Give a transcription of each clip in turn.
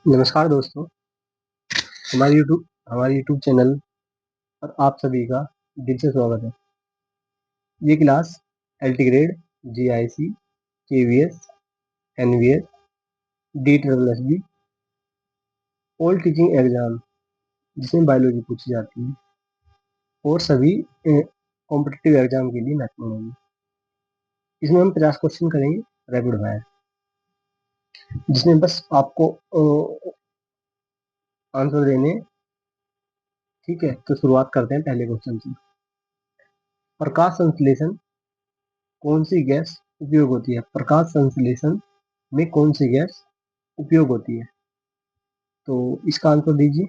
नमस्कार दोस्तों। हमारी यूट्यूब चैनल पर आप सभी का दिल से स्वागत है। ये class LT grade, GIC, KVS, NVS, DSSB all teaching exam जिसमें बायोलॉजी पूछी जाती है और सभी कॉम्पिटिटिव एग्जाम के लिए महत्वपूर्ण होगी। इसमें हम 50 क्वेश्चन करेंगे रैपिड फायर, जिसमें बस आपको आंसर देने। ठीक है, तो शुरुआत करते हैं पहले क्वेश्चन से। प्रकाश संश्लेषण कौन सी गैस उपयोग होती है? प्रकाश संश्लेषण में कौन सी गैस उपयोग होती है? तो इसका आंसर दीजिए।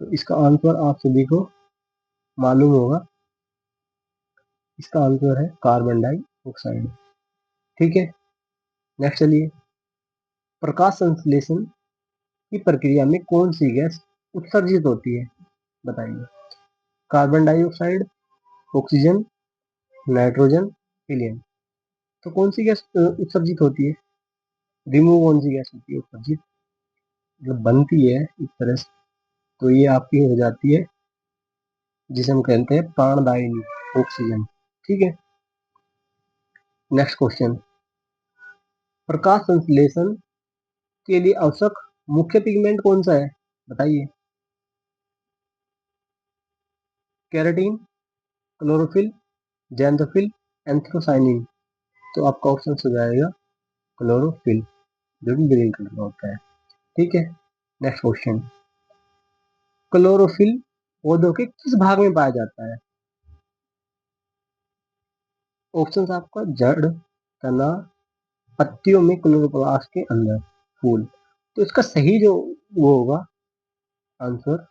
तो इसका आंसर आप सभी को मालूम होगा। इसका आंसर है कार्बन डाइऑक्साइड। ठीक है, नेक्स्ट चलिए। प्रकाश संश्लेषण की प्रक्रिया में कौन सी गैस उत्सर्जित होती है? बताइए। Carbon dioxide, oxygen, nitrogen, helium. तो कौन सी गैस उत्सर्जित होती है? रिमूव कौन सी गैस होती है उत्सर्जित, मतलब बनती है इस तरह से? तो ये आपकी हो जाती है जिसे हम कहते हैं प्राणदायिनी, ऑक्सीजन। ठीक है, नेक्स्ट क्वेश्चन। प्रकाश संश्लेषण के लिए आवश्यक मुख्य पिगमेंट कौन सा है? बताइए। Carotene, chlorophyll, xanthophyll, anthocyanin. तो आपका ऑप्शन हो जाएगा क्लोरोफिल, जो कि ग्रीन कलर का होता है। ठीक है, नेक्स्ट क्वेश्चन। क्लोरोफिल पौधों के किस भाग में पाया जाता है? ऑप्शन आपका जड़, तना, पत्तियों में, क्लोरोप्लास्ट के अंदर, फूल। तो इसका सही जो वो होगा आंसर,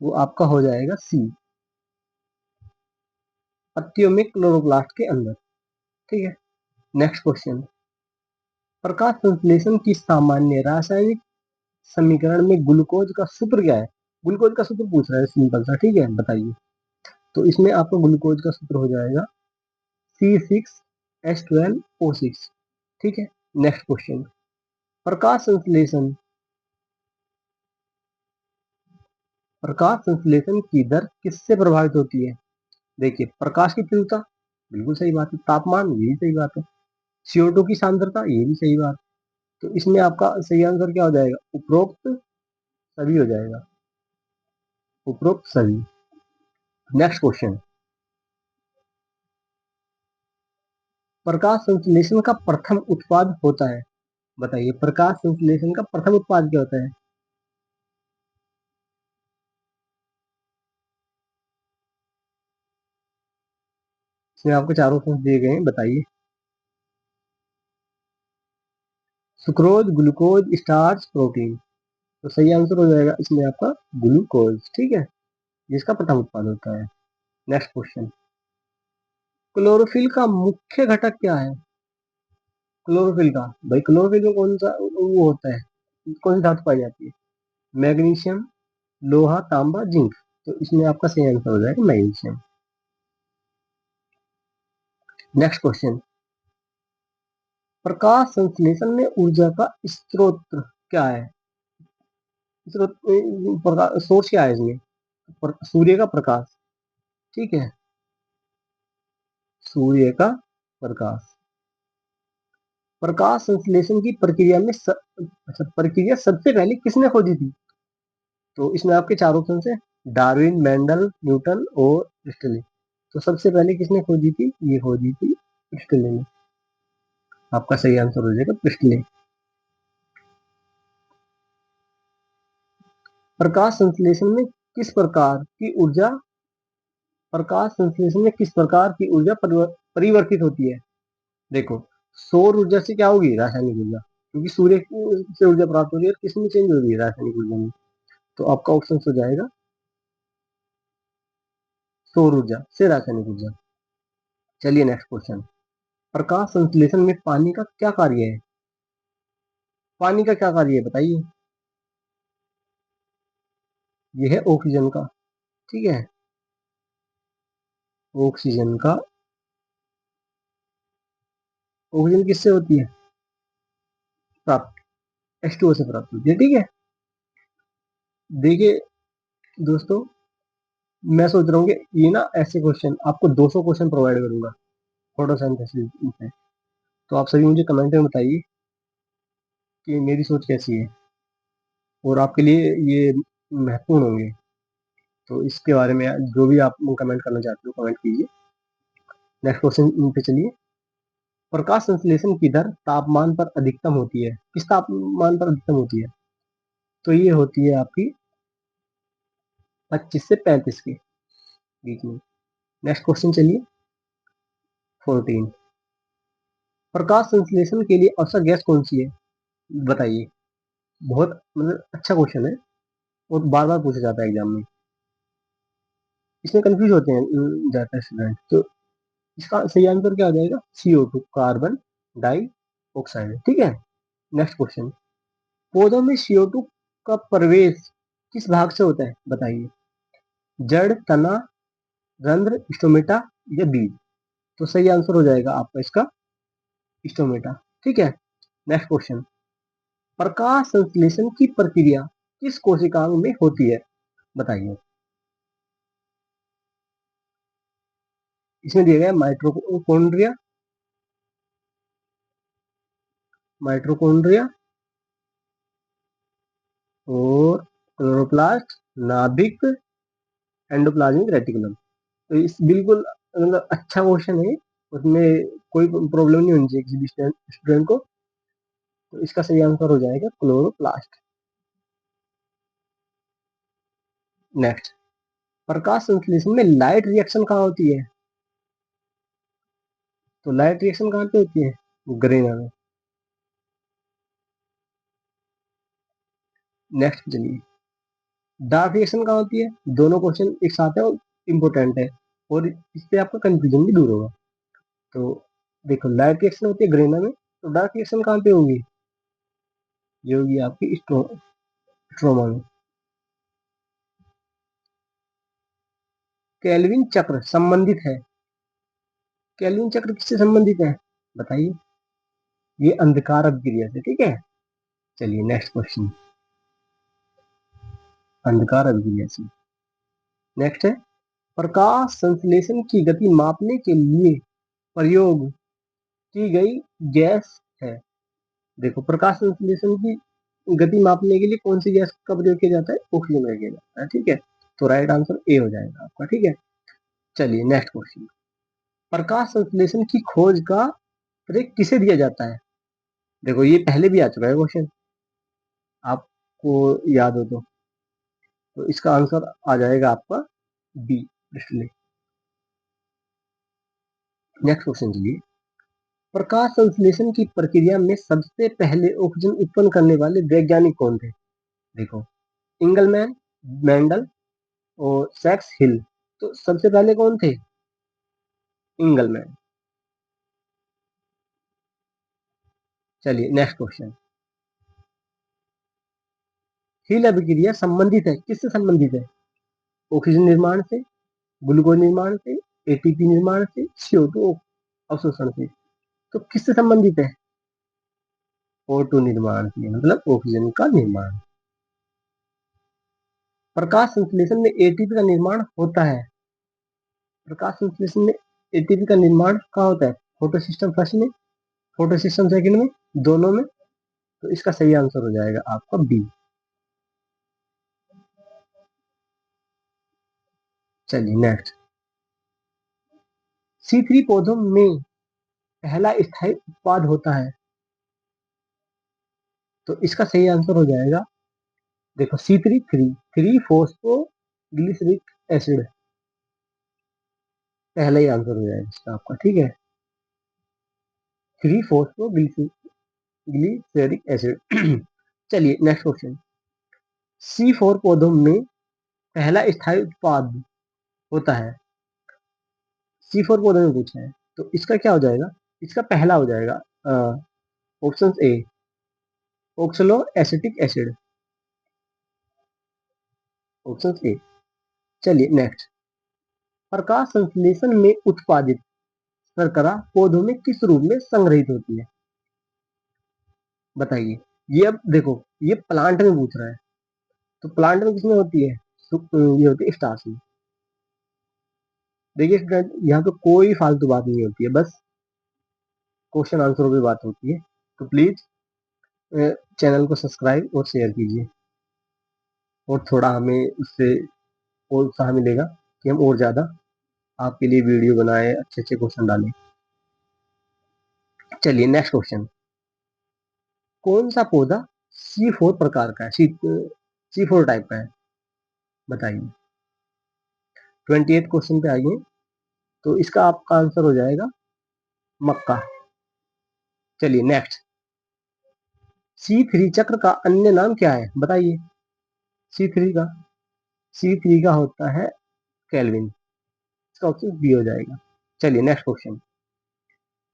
वो आपका हो जाएगा सी, पत्तियों में क्लोरोप्लास्ट के अंदर। ठीक है, नेक्स्ट क्वेश्चन। प्रकाश संश्लेषण की सामान्य रासायनिक समीकरण में ग्लूकोज का सूत्र क्या है? ग्लूकोज का सूत्र पूछ रहा है, सिंपल सा। ठीक है, बताइए। तो इसमें आपका ग्लूकोज का सूत्र हो जाएगा C6H12O6। ठीक है, नेक्स्ट क्वेश्चन। प्रकाश संश्लेषण प्रकाश संश्लेषण की दर किससे प्रभावित होती है? देखिए, प्रकाश की तीव्रता, बिल्कुल सही बात है। तापमान, ये भी सही बात है। CO2 की सांद्रता, ये भी सही बात। तो इसमें आपका सही आंसर क्या हो जाएगा? उपरोक्त सभी हो जाएगा, उपरोक्त सभी। Next question. प्रकाश संश्लेषण का प्रथम उत्पाद होता है? बताइए, प्रकाश संश्लेषण का प्रथम उत्पाद क्या होता है? इसमें आपको चारों ऑप्शन दिए गए हैं, बताइए। Sucrose, glucose, starch, protein. तो सही आंसर हो जाएगा इसमें आपका ग्लूकोज। ठीक है, जिसका प्रथम उत्पाद होता है। Next question. क्लोरोफिल का मुख्य घटक क्या है? क्लोरोफिल का, भाई क्लोरोफिल में कौन सा वो होता है, कौन सी धातु पाई जाती है? मैग्नीशियम, लोहा, तांबा, जिंक। तो इसमें आपका सही आंसर हो जाएगा मैग्नीशियम। Next question. प्रकाश संश्लेषण में ऊर्जा का स्रोत क्या है? स्रोत, सोर्स क्या है इसमें? सूर्य का प्रकाश। ठीक है, सूर्य का प्रकाश। प्रकाश संश्लेषण की प्रक्रिया में अच्छा, प्रक्रिया सबसे पहले किसने खोजी थी? तो इसमें आपके चार ऑप्शन है, डार्विन, मेंडल, न्यूटन और प्रिस्टले। तो सबसे पहले किसने खोजी थी? ये खोजी थी प्रिस्टले ने। आपका सही आंसर हो जाएगा प्रिस्टले। प्रकाश संश्लेषण में किस प्रकार की ऊर्जा प्रकाश संश्लेषण में किस प्रकार की ऊर्जा परिवर्तित होती है? देखो, सौर ऊर्जा से क्या होगी? रासायनिक ऊर्जा, क्योंकि सूर्य से ऊर्जा प्राप्त हो रही है, और किसमें चेंज हो रही है? रासायनिक ऊर्जा में। तो आपका ऑप्शन हो जाएगा सौर ऊर्जा से रासायनिक ऊर्जा। चलिए, नेक्स्ट क्वेश्चन। प्रकाश संश्लेषण में पानी का क्या कार्य है? पानी का क्या कार्य है, बताइए। यह है ऑक्सीजन का। ठीक है, ऑक्सीजन का। ऑक्सीजन किससे होती है प्राप्त? H2O से प्राप्त होती है। ठीक है, देखिए दोस्तों, मैं सोच रहा हूँ कि ये ना ऐसे क्वेश्चन आपको 200 क्वेश्चन प्रोवाइड करूंगा फोटोसिंथेसिस पे। तो आप सभी मुझे कमेंट में बताइए कि मेरी सोच कैसी है और आपके लिए ये महत्वपूर्ण होंगे। तो इसके बारे में जो भी आप कमेंट करना चाहते हो कमेंट कीजिए। नेक्स्ट क्वेश्चन पे चलिए। प्रकाश संश्लेषण की दर तापमान पर अधिकतम होती है, किस तापमान पर अधिकतम होती है? तो ये होती है आपकी 25 से 35 के बीच में। नेक्स्ट क्वेश्चन चलिए 14। प्रकाश संश्लेषण के लिए आवश्यक गैस कौन सी है, बताइए। बहुत मतलब अच्छा क्वेश्चन है और बार बार पूछा जाता है एग्जाम में। इसमें कंफ्यूज होते हैं ज्यादातर स्टूडेंट। तो इसका सही आंसर क्या हो जाएगा? CO2, carbon die oxide. ठीक है, नेक्स्ट क्वेश्चन। पौधों में CO2 का प्रवेश किस भाग से होता है, बताइए। जड़, तना, रंध्र, स्टोमेटा या बीज? तो सही आंसर हो जाएगा आपका इसका स्टोमेटा। ठीक है, नेक्स्ट क्वेश्चन। प्रकाश संश्लेषण की प्रक्रिया किस कोशिकाओं में होती है, बताइए। इसमें दिया गया माइटोकॉन्ड्रिया, माइटोकॉन्ड्रिया और क्लोरोप्लास्ट, नाभिक, एंडोप्लाज्मिक रेटिकुलम। तो इस बिल्कुल मतलब अच्छा क्वेश्चन है, उसमें कोई प्रॉब्लम नहीं होनी चाहिए किसी भी स्टूडेंट को। तो इसका सही आंसर हो जाएगा क्लोरोप्लास्ट। नेक्स्ट, प्रकाश संश्लेषण में लाइट रिएक्शन कहाँ होती है? तो लाइट रिएक्शन कहाँ पे होती है? ग्रेना में। नेक्स्ट चलिए, डार्क रिएक्शन कहाँ होती है? दोनों क्वेश्चन एक साथ है और इम्पोर्टेंट है और इससे आपका कंफ्यूजन भी दूर होगा। तो देखो, लाइट रिएक्शन होती है ग्रेना में, तो डार्क रिएक्शन कहाँ पे होगी? ये होगी आपकी स्ट्रोमा में। केल्विन चक्र संबंधित है, केल्विन चक्र किससे संबंधित है, बताइए। ये अंधकार अभिक्रिया से। ठीक है, चलिए नेक्स्ट क्वेश्चन, अंधकार अभिक्रिया से। नेक्स्ट है, प्रकाश संश्लेषण की गति मापने के लिए प्रयोग की गई गैस है। देखो, प्रकाश संश्लेषण की गति मापने के लिए कौन सी गैस का प्रयोग किया जाता है? ऑक्सीजन का किया जाता है। ठीक है, तो राइट आंसर ए हो जाएगा आपका। ठीक है, चलिए नेक्स्ट क्वेश्चन। प्रकाश संश्लेषण की खोज का श्रेय किसे दिया जाता है? देखो, ये पहले भी आ चुका है क्वेश्चन, आपको याद हो तो इसका आंसर आ जाएगा आपका बी, डिस्टिले। नेक्स्ट क्वेश्चन चलिए। प्रकाश संश्लेषण की प्रक्रिया में सबसे पहले ऑक्सीजन उत्पन्न करने वाले वैज्ञानिक कौन थे? देखो, इंगलमैन, मेंडल और सैक्स हिल। तो सबसे पहले कौन थे? इंगलमैन। चलिए नेक्स्ट क्वेश्चन। हिल अभिक्रिया संबंधित है, किससे संबंधित है? ऑक्सीजन निर्माण से, ग्लूकोज निर्माण से, एटीपी निर्माण से, CO2 अवशोषण से। तो किससे संबंधित है? O2 निर्माण से, मतलब ऑक्सीजन का निर्माण। प्रकाश संश्लेषण में एटीपी का निर्माण होता है, प्रकाश संश्लेषण में एटीपी का निर्माण कहाँ होता है? फोटोसिस्टम फर्स्ट में, फोटोसिस्टम सेकंड में, दोनों में। तो इसका सही आंसर हो जाएगा आपका बी। चलिए नेक्स्ट, C3 पौधों में पहला स्थायी उत्पाद होता है, तो इसका सही आंसर हो जाएगा, देखो, C3 three phospho glyceric acid. पहला ही आंसर हो जाएगा इसका आपका। ठीक है, थ्री फोस्फो ग्लिसरिक एसिड। चलिए नेक्स्ट क्वेश्चन। C4 पौधों में पहला स्थायी उत्पाद होता है, C4 पौधों में पूछा है, तो इसका क्या हो जाएगा? इसका पहला हो जाएगा option A, oxaloacetic acid, option A. चलिए नेक्स्ट, प्रकाश संश्लेषण में उत्पादित शर्करा पौधों में किस रूप में संग्रहित होती है, बताइए। ये अब देखो, ये प्लांट में पूछ रहा है, तो प्लांट में किसमें होती है? ये होती है स्टार्च में। देखिए फ्रेंड, यहाँ पे कोई फालतू बात नहीं होती है, बस क्वेश्चन आंसरों पे बात होती है। तो प्लीज चैनल को सब्सक्राइब और शेयर कीजिए, और थोड़ा हमें उससे और उत्साह मिलेगा कि हम और ज्यादा आपके लिए वीडियो बनाए, अच्छे अच्छे क्वेश्चन डालें। चलिए नेक्स्ट क्वेश्चन। कौन सा पौधा C4 प्रकार का है, C4 टाइप का है? बताइए। 28 क्वेश्चन पे आइए। तो इसका आपका आंसर हो जाएगा मक्का। चलिए नेक्स्ट। C3 चक्र का अन्य नाम क्या है? बताइए। C3 का, C3 का होता है केल्विन। इसका ऑप्शन बी हो जाएगा। चलिए नेक्स्ट क्वेश्चन।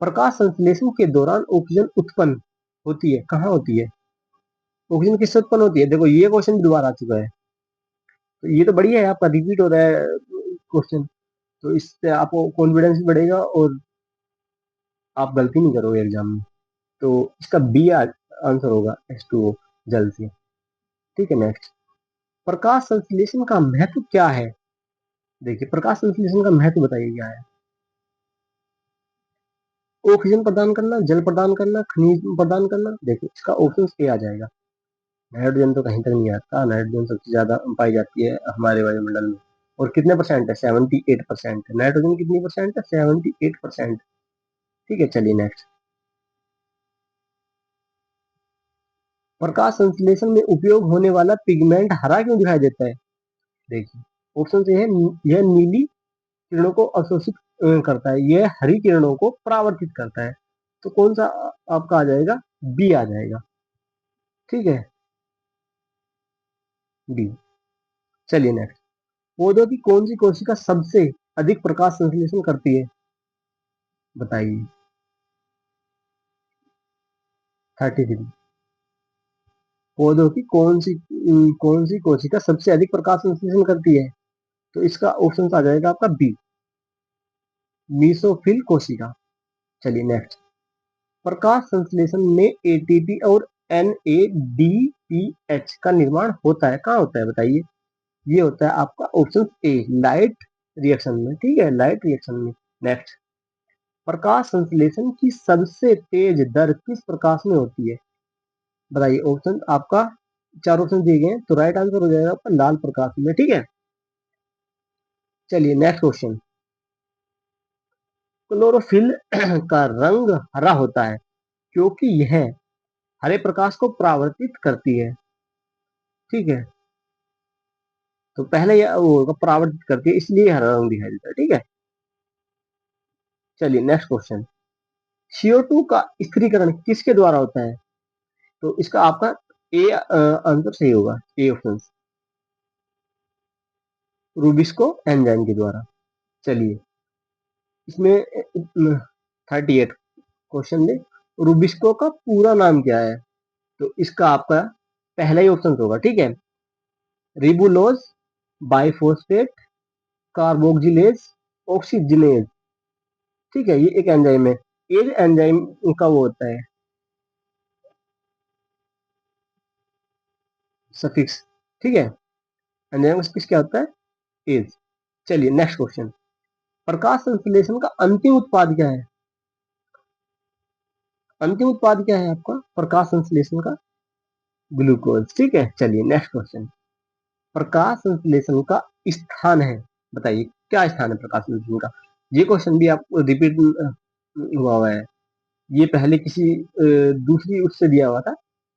प्रकाश संश्लेषण के दौरान ऑक्सीजन उत्पन्न होती है, कहाँ होती है? ऑक्सीजन किससे उत्पन्न होती है? देखो ये क्वेश्चन भी दोबारा आ चुका है, तो ये तो बढ़िया है, आपका रिपीट हो रहा है क्वेश्चन, तो इससे आपको कॉन्फिडेंस भी बढ़ेगा और आप गलती नहीं करोगे एग्जाम में। तो इसका बी आंसर होगा H2O, जल से। ठीक है नेक्स्ट। प्रकाश संश्लेषण का महत्व क्या है? देखिए प्रकाश संश्लेषण का महत्व बताइए क्या है? ऑक्सीजन प्रदान करना, जल प्रदान करना, खनिज प्रदान करना। देखिए इसका ऑप्शन ए आ जाएगा। नाइट्रोजन तो कहीं तक नहीं आता, नाइट्रोजन सबसे ज्यादा पाई जाती है हमारे वायुमंडल में। और कितने परसेंट है? 78%। नाइट्रोजन कितनी परसेंट है? 78%। ठीक है चलिए नेक्स्ट। प्रकाश संश्लेषण में उपयोग होने वाला पिगमेंट हरा क्यों दिखाई देता है? देखिए ऑप्शन से है, यह नीली किरणों को अवशोषित करता है, यह हरी किरणों को परावर्तित करता है। तो कौन सा आपका आ जाएगा? बी आ जाएगा। ठीक है, बी। चलिए नेक्स्ट। पौधों की कौन सी कोशिका सबसे अधिक प्रकाश संश्लेषण करती है? बताइए। 33। पौधों की कौन सी कोशिका सबसे अधिक प्रकाश संश्लेषण करती है? तो इसका ऑप्शन आ जाएगा आपका बी, मीसोफिल कोशिका। चलिए नेक्स्ट। प्रकाश संश्लेषण में एटीपी और NADPH का निर्माण होता है, कहाँ होता है? बताइए। ये होता है आपका ऑप्शन ए, लाइट रिएक्शन में। ठीक है, लाइट रिएक्शन में। नेक्स्ट। प्रकाश संश्लेषण की सबसे तेज दर किस प्रकाश में होती है? बताइए। ऑप्शन आपका, चार ऑप्शन दिए गए हैं, तो राइट आंसर हो जाएगा आपका लाल प्रकाश में। ठीक है, चलिए नेक्स्ट क्वेश्चन। क्लोरोफिल का रंग हरा होता है क्योंकि यह हरे प्रकाश को परावर्तित करती है। ठीक है, तो पहले यह वो परावर्तित करती है, इसलिए हरा रंग दिखाई देता है। ठीक है, चलिए नेक्स्ट क्वेश्चन। CO2 का स्थिरीकरण किसके द्वारा होता है? तो इसका आपका ए आंसर सही होगा, ए ऑप्शन, रूबिस्को एंजाइम के द्वारा। चलिए इसमें 38 क्वेश्चन में रूबिस्को का पूरा नाम क्या है? तो इसका आपका पहला ही ऑप्शन होगा। ठीक है, रिबुलोज बाइफोस्फेट कार्बोक्सिलेज ऑक्सीजनेज। ठीक है, ये एक एंजाइम है। एज एंजाइम का वो होता है सफिक्स। ठीक है, एंजाइम का सफिक्स क्या होता है? एज। चलिए नेक्स्ट क्वेश्चन। प्रकाश संश्लेषण का अंतिम उत्पाद क्या है? अंतिम उत्पाद क्या है आपका प्रकाश संश्लेषण का? ग्लूकोज। ठीक है, चलिए नेक्स्ट क्वेश्चन। प्रकाश संश्लेषण का स्थान है, बताइए क्या स्थान है प्रकाश संश्लेषण का? ये क्वेश्चन भी आप रिपीट हुआ है, ये पहले किसी दूसरी उससे दिया हुआ था,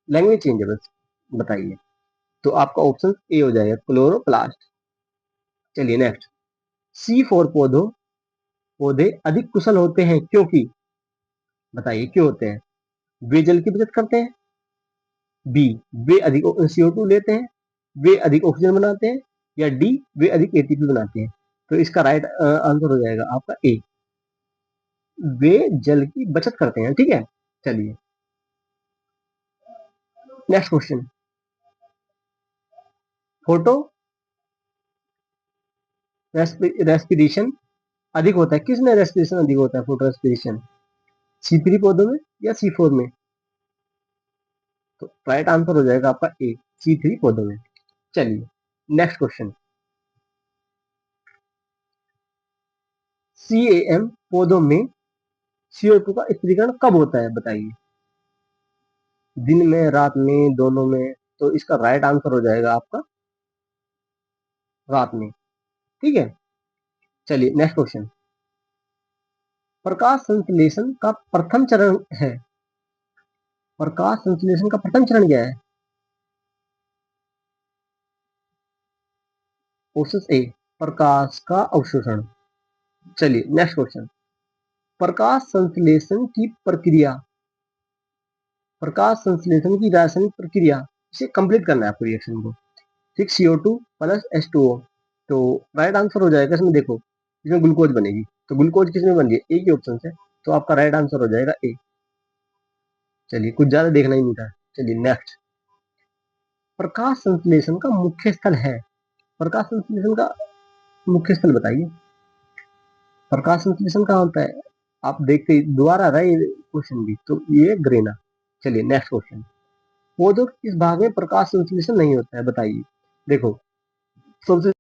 लैंग्वेज चेंज है बस। बताइए। तो आपका ऑप्शन ए हो जाएगा, क्लोरोप्लास्ट। चलिए नेक्स्ट। C4 पौधे अधिक कुशल होते हैं क्योंकि, बताइए क्यों होते हैं? वे जल की बचत करते हैं, बी वे अधिक CO2 लेते हैं, वे अधिक ऑक्सीजन बनाते हैं, या डी वे अधिक ATP बनाते हैं। तो इसका राइट आंसर हो जाएगा आपका ए, वे जल की बचत करते हैं। ठीक है, चलिए नेक्स्ट क्वेश्चन। फोटो रेस्पिरेशन अधिक होता है, किसमें रेस्पिरेशन अधिक होता है? फोटो रेस्पिरेशन C3 पौधों में या C4 में? तो राइट आंसर हो जाएगा आपका ए, C3 पौधों में। चलिए नेक्स्ट क्वेश्चन, CAM पौधों में CO2 का स्थिरीकरण कब होता है बताइए? दिन में, रात में, दोनों में? तो इसका राइट आंसर हो जाएगा आपका रात में। ठीक है, चलिए नेक्स्ट क्वेश्चन, प्रकाश संश्लेषण का प्रथम चरण है, प्रकाश संश्लेषण का प्रथम चरण क्या है? प्रोसेस ए, प्रकाश का अवशोषण। चलिए नेक्स्ट क्वेश्चन, प्रकाश संश्लेषण की प्रक्रिया, प्रकाश संश्लेषण की रासायनिक प्रक्रिया, इसे कंप्लीट करना है आपको रिएक्शन को। 6CO2 plus H2O। तो राइट आंसर हो जाएगा इसमें, देखो इसमें ग्लूकोज बनेगी, तो ग्लूकोज किसमें बन रही है? ए के ऑप्शन से, तो आपका राइट आंसर हो जाएगा ए। चलिए कुछ ज्यादा देखना ही नहीं था। चलिए नेक्स्ट, प्रकाश संश्लेषण का मुख्य स्थल है, प्रकाश संश्लेषण का मुख्य स्थल बताइए। प्रकाश संश्लेषण कहाँ होता है? आप देखते ही दोबारा आ रहा है क्वेश्चन भी, तो ये ग्रेना। चलिए नेक्स्ट क्वेश्चन, पौधों के किस भाग में प्रकाश संश्लेषण नहीं होता है बताइए? देखो सबसे